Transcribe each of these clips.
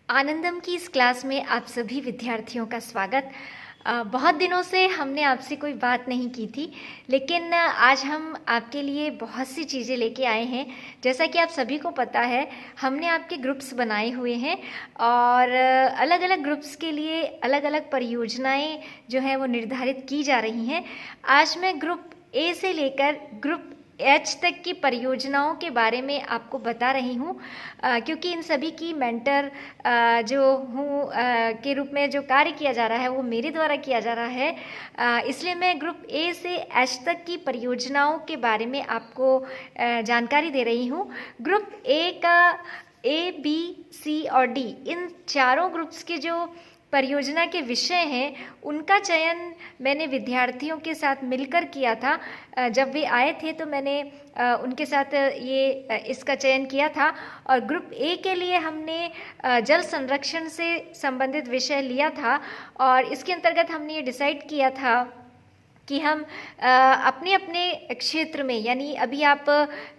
आनंदम की इस क्लास में आप सभी विद्यार्थियों का स्वागत। बहुत दिनों से हमने आपसे कोई बात नहीं की थी, लेकिन आज हम आपके लिए बहुत सी चीज़ें लेके आए हैं। जैसा कि आप सभी को पता है, हमने आपके ग्रुप्स बनाए हुए हैं और अलग अलग ग्रुप्स के लिए अलग अलग परियोजनाएं जो हैं वो निर्धारित की जा रही हैं। आज मैं ग्रुप ए से लेकर ग्रुप एच तक की परियोजनाओं के बारे में आपको बता रही हूँ, क्योंकि इन सभी की मेंटर जो हूँ के रूप में जो कार्य किया जा रहा है वो मेरे द्वारा किया जा रहा है। इसलिए मैं ग्रुप ए से एच तक की परियोजनाओं के बारे में आपको जानकारी दे रही हूँ। ग्रुप ए का ए, बी, सी और डी, इन चारों ग्रुप्स के जो परियोजना के विषय हैं उनका चयन मैंने विद्यार्थियों के साथ मिलकर किया था। जब वे आए थे तो मैंने उनके साथ इसका चयन किया था। और ग्रुप ए के लिए हमने जल संरक्षण से संबंधित विषय लिया था और इसके अंतर्गत हमने ये डिसाइड किया था कि हम अपने अपने क्षेत्र में, यानी अभी आप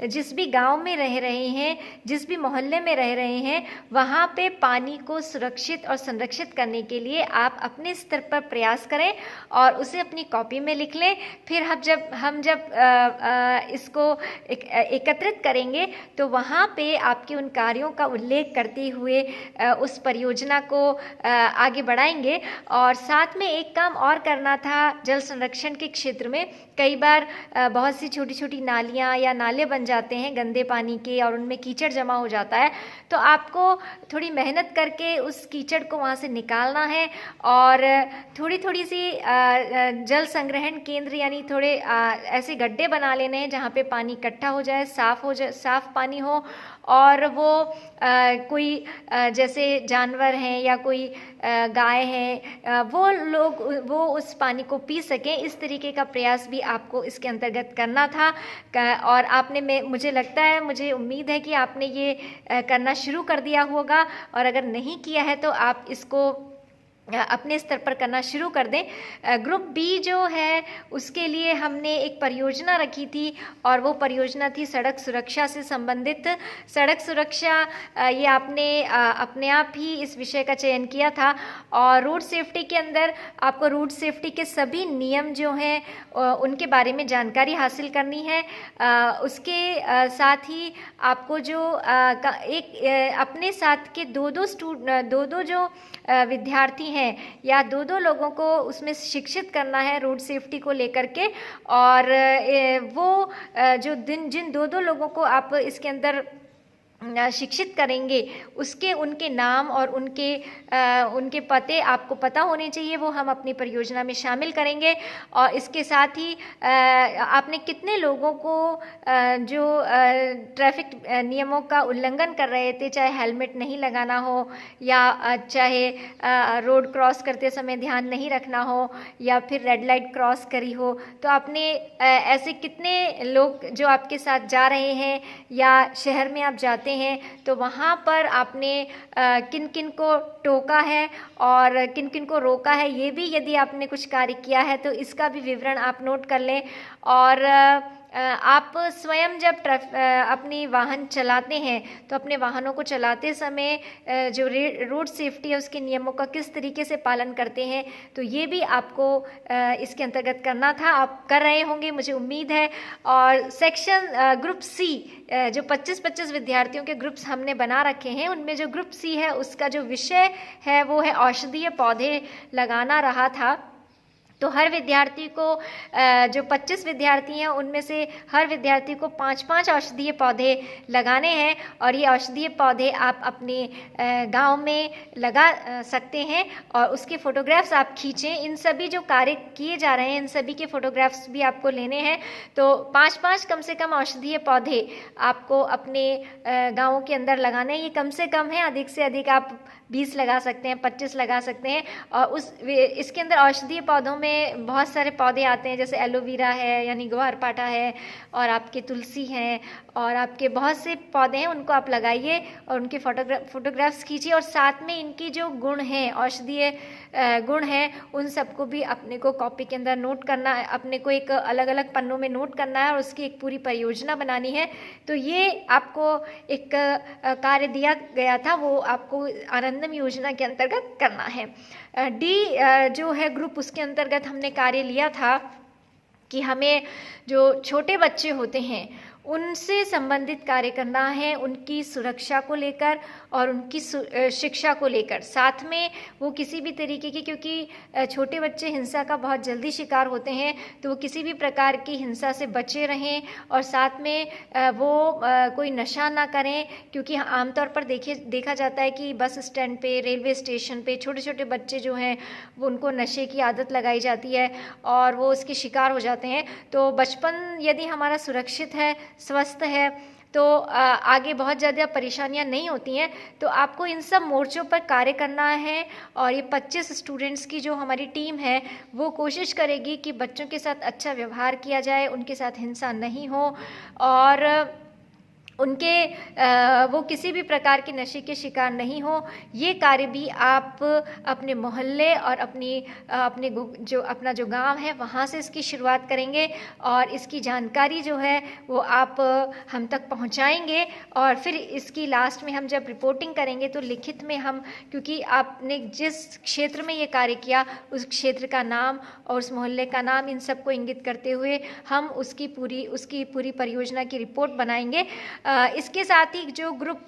जिस भी गांव में रह रहे हैं, जिस भी मोहल्ले में रह रहे हैं, वहाँ पे पानी को सुरक्षित और संरक्षित करने के लिए आप अपने स्तर पर प्रयास करें और उसे अपनी कॉपी में लिख लें। फिर हम जब इसको एकत्रित करेंगे तो वहाँ पे आपके उन कार्यों का उल्लेख करते हुए उस परियोजना को आगे बढ़ाएंगे। और साथ में एक काम और करना था, जल संरक्षण के क्षेत्र में कई बार बहुत सी छोटी छोटी नालियाँ या नाले बन जाते हैं गंदे पानी के और उनमें कीचड़ जमा हो जाता है। तो आपको थोड़ी मेहनत करके उस कीचड़ को वहाँ से निकालना है और थोड़ी थोड़ी सी जल संग्रहण केंद्र, यानी थोड़े ऐसे गड्ढे बना लेने हैं जहाँ पे पानी इकट्ठा हो जाए, साफ पानी हो और वो कोई जैसे जानवर हैं या कोई गाय है, वो उस पानी को पी सकें, इस तरीके का प्रयास भी आपको इसके अंतर्गत करना था। और आपने, मुझे लगता है, मुझे उम्मीद है कि आपने ये करना शुरू कर दिया होगा और अगर नहीं किया है तो आप इसको अपने स्तर पर करना शुरू कर दें। ग्रुप बी जो है उसके लिए हमने एक परियोजना रखी थी और वो परियोजना थी सड़क सुरक्षा से संबंधित। सड़क सुरक्षा, ये आपने अपने आप ही इस विषय का चयन किया था और रोड सेफ्टी के अंदर आपको रोड सेफ्टी के सभी नियम जो हैं उनके बारे में जानकारी हासिल करनी है। उसके साथ ही आपको जो अपने साथ के दो जो विद्यार्थी हैं या दो लोगों को उसमें शिक्षित करना है रोड सेफ्टी को लेकर के। और वो जिन दो लोगों को आप इसके अंदर शिक्षित करेंगे उनके नाम और उनके पते आपको पता होने चाहिए, वो हम अपनी परियोजना में शामिल करेंगे। और इसके साथ ही आपने कितने लोगों को जो ट्रैफिक नियमों का उल्लंघन कर रहे थे, चाहे हेलमेट नहीं लगाना हो या चाहे रोड क्रॉस करते समय ध्यान नहीं रखना हो या फिर रेड लाइट क्रॉस करी हो, तो आपने ऐसे कितने लोग जो आपके साथ जा रहे हैं या शहर में आप जाते हैं तो वहाँ पर आपने किन किन को टोका है और किन किन को रोका है, ये भी यदि आपने कुछ कार्य किया है तो इसका भी विवरण आप नोट कर लें। और आप स्वयं जब अपनी वाहन चलाते हैं तो अपने वाहनों को चलाते समय जो रोड सेफ्टी है उसके नियमों का किस तरीके से पालन करते हैं, तो ये भी आपको इसके अंतर्गत करना था। आप कर रहे होंगे, मुझे उम्मीद है। और सेक्शन ग्रुप सी, जो 25-25 विद्यार्थियों के ग्रुप्स हमने बना रखे हैं, उनमें जो ग्रुप सी है उसका जो विषय है वो है औषधीय पौधे लगाना रहा था। तो हर विद्यार्थी को, जो 25 विद्यार्थी हैं उनमें से हर विद्यार्थी को 5-5 औषधीय पौधे लगाने हैं और ये औषधीय पौधे आप अपने गांव में लगा सकते हैं और उसके फोटोग्राफ्स आप खींचें। इन सभी जो कार्य किए जा रहे हैं इन सभी के फोटोग्राफ्स भी आपको लेने हैं। तो 5-5 कम से कम औषधीय पौधे आपको अपने गाँवों के अंदर लगाने हैं। ये कम से कम है, अधिक से अधिक आप 20 लगा सकते हैं, 25 लगा सकते हैं। और इसके अंदर औषधीय पौधों में उसमें बहुत सारे पौधे आते हैं, जैसे एलोवेरा है यानी ग्वारपाठा है, और आपके तुलसी हैं, और आपके बहुत से पौधे हैं, उनको आप लगाइए और उनके फोटोग्राफ्स खींचिए, और साथ में इनकी जो गुण हैं, औषधीय गुण हैं, उन सबको भी अपने को कॉपी के अंदर नोट करना है, अपने को एक अलग अलग पन्नों में नोट करना है और उसकी एक पूरी परियोजना बनानी है। तो ये आपको एक कार्य दिया गया था, वो आपको आनंदम योजना के अंतर्गत करना है। डी जो है ग्रुप, उसके अंतर्गत हमने कार्य लिया था कि हमें जो छोटे बच्चे होते हैं उनसे संबंधित कार्य करना है, उनकी सुरक्षा को लेकर और उनकी शिक्षा को लेकर। साथ में वो किसी भी तरीके की, क्योंकि छोटे बच्चे हिंसा का बहुत जल्दी शिकार होते हैं, तो वो किसी भी प्रकार की हिंसा से बचे रहें, और साथ में वो कोई नशा ना करें, क्योंकि आमतौर पर देखा जाता है कि बस स्टैंड पे, रेलवे स्टेशन पे छोटे छोटे बच्चे जो हैं वो उनको नशे की आदत लगाई जाती है और वो उसके शिकार हो जाते हैं। तो बचपन यदि हमारा सुरक्षित है, स्वस्थ है, तो आगे बहुत ज़्यादा परेशानियां नहीं होती हैं। तो आपको इन सब मोर्चों पर कार्य करना है, और ये 25 स्टूडेंट्स की जो हमारी टीम है वो कोशिश करेगी कि बच्चों के साथ अच्छा व्यवहार किया जाए, उनके साथ हिंसा नहीं हो, और उनके वो किसी भी प्रकार के नशे के शिकार नहीं हो। ये कार्य भी आप अपने मोहल्ले और अपना जो गांव है वहाँ से इसकी शुरुआत करेंगे, और इसकी जानकारी जो है वो आप हम तक पहुँचाएंगे, और फिर इसकी लास्ट में हम जब रिपोर्टिंग करेंगे तो लिखित में हम, क्योंकि आपने जिस क्षेत्र में ये कार्य किया उस क्षेत्र का नाम और उस मोहल्ले का नाम, इन सबको इंगित करते हुए हम उसकी पूरी परियोजना की रिपोर्ट बनाएंगे। इसके साथ ही जो ग्रुप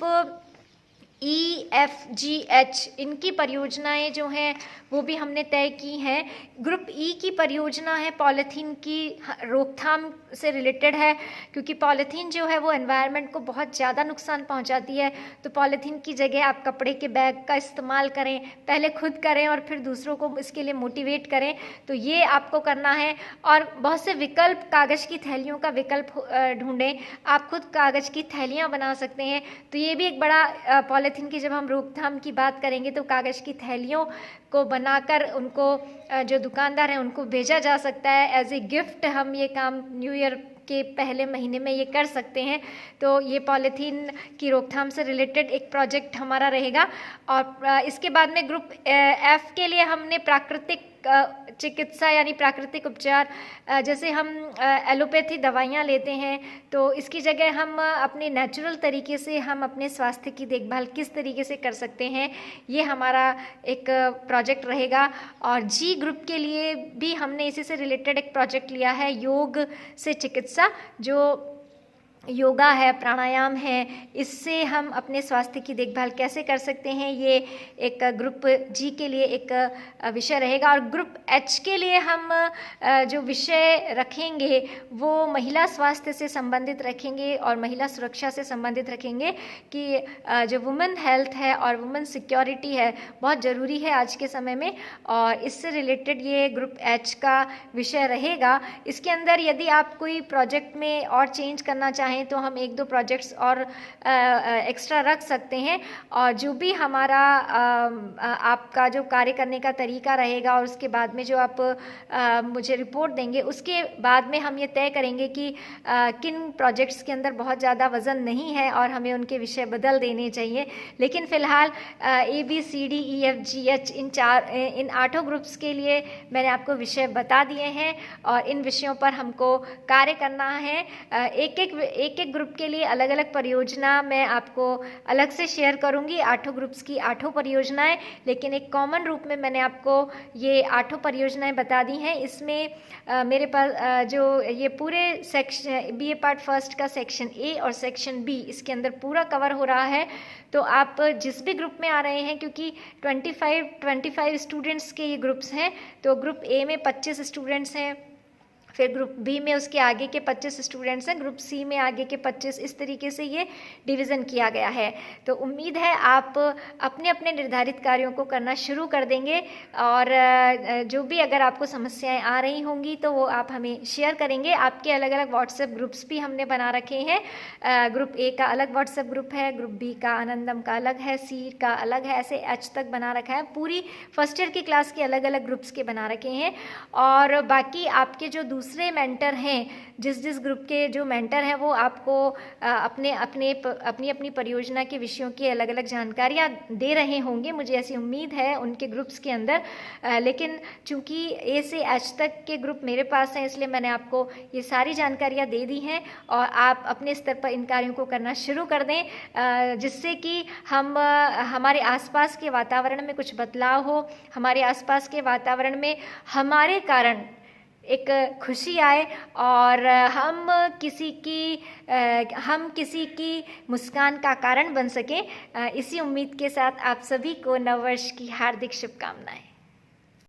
EFGH, इनकी परियोजनाएं जो हैं वो भी हमने तय की हैं। ग्रुप ई की परियोजना है पॉलीथीन की रोकथाम से रिलेटेड है, क्योंकि पॉलीथीन जो है वो एनवायरनमेंट को बहुत ज़्यादा नुकसान पहुंचाती है। तो पॉलीथीन की जगह आप कपड़े के बैग का इस्तेमाल करें, पहले खुद करें और फिर दूसरों को इसके लिए मोटिवेट करें। तो ये आपको करना है, और बहुत से विकल्प, कागज़ की थैलियों का विकल्प ढूंढें। आप खुद कागज़ की थैलियाँ बना सकते हैं। तो ये भी एक बड़ा पॉलीथीन की जब हम रोकथाम की बात करेंगे तो कागज़ की थैलियों को बनाकर उनको जो दुकानदार हैं उनको भेजा जा सकता है एज ए गिफ्ट। हम ये काम न्यू ईयर के पहले महीने में ये कर सकते हैं। तो ये पॉलीथीन की रोकथाम से रिलेटेड एक प्रोजेक्ट हमारा रहेगा। और इसके बाद में ग्रुप एफ के लिए हमने प्राकृतिक चिकित्सा यानी प्राकृतिक उपचार, जैसे हम एलोपैथी दवाइयाँ लेते हैं तो इसकी जगह हम अपने नेचुरल तरीके से हम अपने स्वास्थ्य की देखभाल किस तरीके से कर सकते हैं, ये हमारा एक प्रोजेक्ट रहेगा। और जी ग्रुप के लिए भी हमने इसी से रिलेटेड एक प्रोजेक्ट लिया है, योग से चिकित्सा। जो योगा है, प्राणायाम है, इससे हम अपने स्वास्थ्य की देखभाल कैसे कर सकते हैं, ये एक ग्रुप जी के लिए एक विषय रहेगा। और ग्रुप एच के लिए हम जो विषय रखेंगे वो महिला स्वास्थ्य से संबंधित रखेंगे और महिला सुरक्षा से संबंधित रखेंगे कि जो वुमेन हेल्थ है और वुमेन सिक्योरिटी है बहुत ज़रूरी है आज के समय में, और इससे रिलेटेड ये ग्रुप एच का विषय रहेगा। इसके अंदर यदि आप कोई प्रोजेक्ट में और चेंज करना चाहें तो हम 1-2 प्रोजेक्ट्स और एक्स्ट्रा रख सकते हैं। और जो भी हमारा आपका जो कार्य करने का तरीका रहेगा और उसके बाद में जो आप मुझे रिपोर्ट देंगे, उसके बाद में हम ये तय करेंगे कि किन प्रोजेक्ट्स के अंदर बहुत ज़्यादा वज़न नहीं है और हमें उनके विषय बदल देने चाहिए। लेकिन फ़िलहाल ABCDEFGH इन 8 ग्रुप्स के लिए मैंने आपको विषय बता दिए हैं और इन विषयों पर हमको कार्य करना है। एक एक ग्रुप के लिए अलग अलग परियोजना मैं आपको अलग से शेयर करूंगी, 8 ग्रुप्स की 8 परियोजनाएं, लेकिन एक कॉमन रूप में मैंने आपको ये 8 परियोजनाएं बता दी हैं। इसमें मेरे पास जो ये पूरे सेक्शन BA पार्ट फर्स्ट का सेक्शन A और सेक्शन B इसके अंदर पूरा कवर हो रहा है। तो आप जिस भी ग्रुप में आ रहे हैं, क्योंकि 25 स्टूडेंट्स के ये ग्रुप्स हैं, तो ग्रुप A में 25 स्टूडेंट्स हैं फिर ग्रुप बी में उसके आगे के 25 स्टूडेंट्स हैं, ग्रुप सी में आगे के 25, इस तरीके से ये डिवीज़न किया गया है। तो उम्मीद है आप अपने अपने निर्धारित कार्यों को करना शुरू कर देंगे और जो भी अगर आपको समस्याएं आ रही होंगी तो वो आप हमें शेयर करेंगे। आपके अलग अलग व्हाट्सएप ग्रुप्स भी हमने बना रखे हैं। ग्रुप ए का अलग व्हाट्सएप ग्रुप है, ग्रुप बी का आनंदम का अलग है, सी का अलग है, ऐसे एच तक बना रखा है। पूरी फर्स्ट ईयर की क्लास के अलग अलग ग्रुप्स के बना रखे हैं। और बाकी आपके जो दूसरे मेंटर हैं, जिस ग्रुप के जो मेंटर हैं, वो आपको अपनी अपनी परियोजना के विषयों की अलग अलग जानकारियाँ दे रहे होंगे, मुझे ऐसी उम्मीद है उनके ग्रुप्स के अंदर। लेकिन चूंकि ए से एच तक के ग्रुप मेरे पास हैं, इसलिए मैंने आपको ये सारी जानकारियाँ दे दी हैं और आप अपने स्तर पर इन कार्यों को करना शुरू कर दें, जिससे कि हम हमारे आसपास के वातावरण में कुछ बदलाव हो, हमारे आसपास के वातावरण में हमारे कारण एक खुशी आए और हम किसी की मुस्कान का कारण बन सकें। इसी उम्मीद के साथ आप सभी को नववर्ष की हार्दिक शुभकामनाएं।